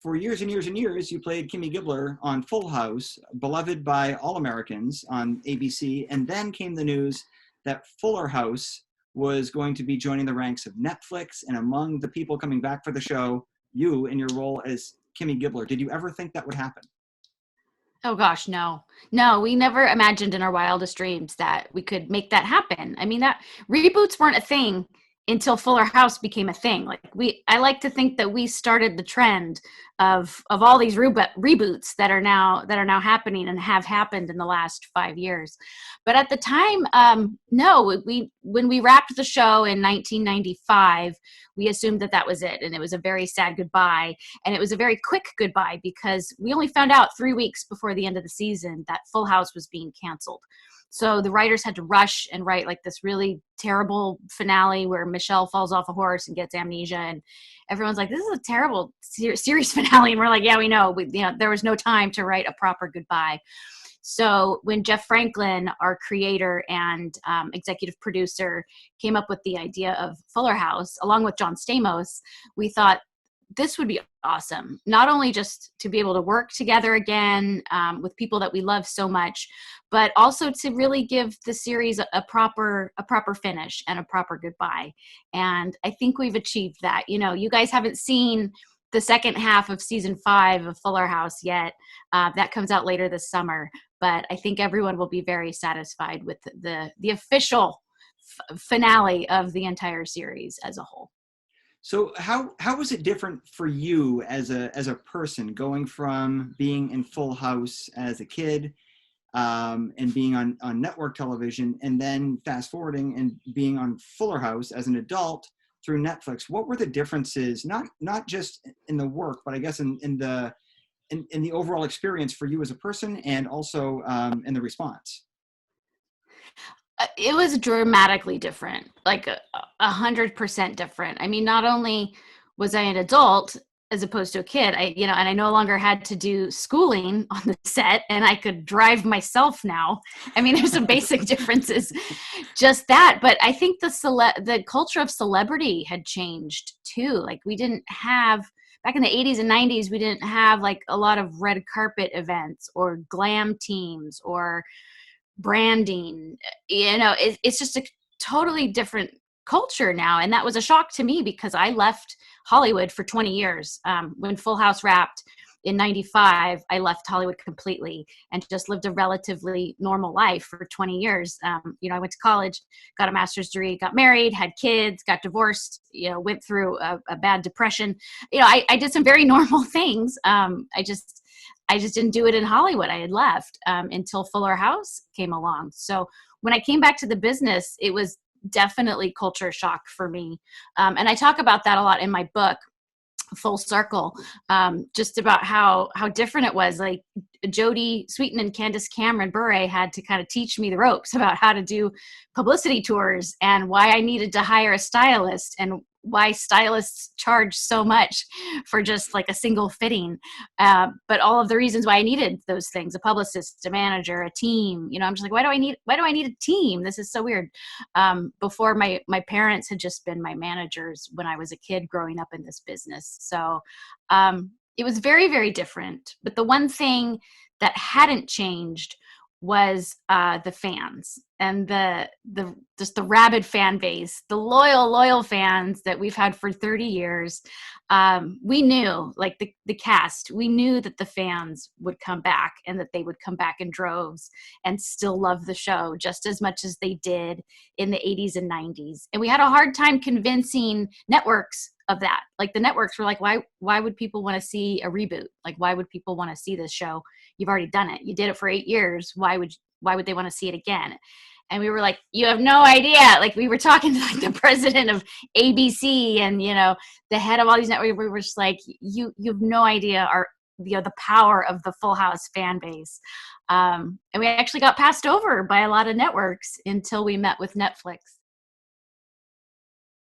for years and years and years, you played Kimmy Gibbler on Full House, beloved by all Americans on ABC. And then came the news that Fuller House was going to be joining the ranks of Netflix. And among the people coming back for the show, you in your role as Kimmy Gibbler. Did you ever think that would happen? Oh gosh, no. No, we never imagined in our wildest dreams that we could make that happen. I mean, that reboots weren't a thing until Fuller House became a thing. I like to think that we started the trend of all these reboots that are now happening and have happened in the last 5 years. But at the time, no, when we wrapped the show in 1995, we assumed that was it. And it was a very sad goodbye. And it was a very quick goodbye because we only found out 3 weeks before the end of the season that Full House was being canceled. So the writers had to rush and write like this really terrible finale where Michelle falls off a horse and gets amnesia, and everyone's like, "This is a terrible series finale." And we're like, "Yeah, we know. There was no time to write a proper goodbye." So when Jeff Franklin, our creator and executive producer, came up with the idea of Fuller House, along with John Stamos, we thought this would be awesome. Not only just to be able to work together again with people that we love so much, but also to really give the series a proper finish and a proper goodbye. And I think we've achieved that. You guys haven't seen the second half of season 5 of Fuller House yet. That comes out later this summer, but I think everyone will be very satisfied with the official finale of the entire series as a whole. So how was it different for you as a person, going from being in Full House as a kid and being on network television, and then fast forwarding and being on Fuller House as an adult through Netflix? What were the differences, not just in the work, but I guess in the overall experience for you as a person, and also in the response? It was dramatically different, like 100% different. I mean, not only was I an adult as opposed to a kid, and I no longer had to do schooling on the set, and I could drive myself now. I mean, there's some basic differences, just that. But I think the culture of celebrity had changed too. Like, we didn't have, back in the 80s and 90s, we didn't have like a lot of red carpet events or glam teams or branding. It's just a totally different culture now. And that was a shock to me because I left Hollywood for 20 years. When Full House wrapped in 95, I left Hollywood completely and just lived a relatively normal life for 20 years. I went to college, got a master's degree, got married, had kids, got divorced, went through a bad depression. I did some very normal things. I just didn't do it in Hollywood. I had left until Fuller House came along. So when I came back to the business, it was definitely culture shock for me. And I talk about that a lot in my book, Full Circle, just about how different it was. Like, Jodie Sweetin and Candace Cameron Bure had to kind of teach me the ropes about how to do publicity tours and why I needed to hire a stylist and why stylists charge so much for just like a single fitting. But all of the reasons why I needed those things, a publicist, a manager, a team, I'm just like, why do I need a team? This is so weird. Before my parents had just been my managers when I was a kid growing up in this business. So it was very, very different. But the one thing that hadn't changed was the fans and the rabid fan base, the loyal fans that we've had for 30 years. We knew, like the cast, we knew that the fans would come back and that they would come back in droves and still love the show just as much as they did in the 80s and 90s. And we had a hard time convincing networks of that. Like, the networks were like, why would people want to see a reboot? Like, why would people want to see this show? You've already done it. You did it for 8 years. Why would they want to see it again? And we were like, you have no idea. Like, we were talking to like the president of ABC and, the head of all these networks. We were just like, you have no idea the power of the Full House fan base. And we actually got passed over by a lot of networks until we met with Netflix.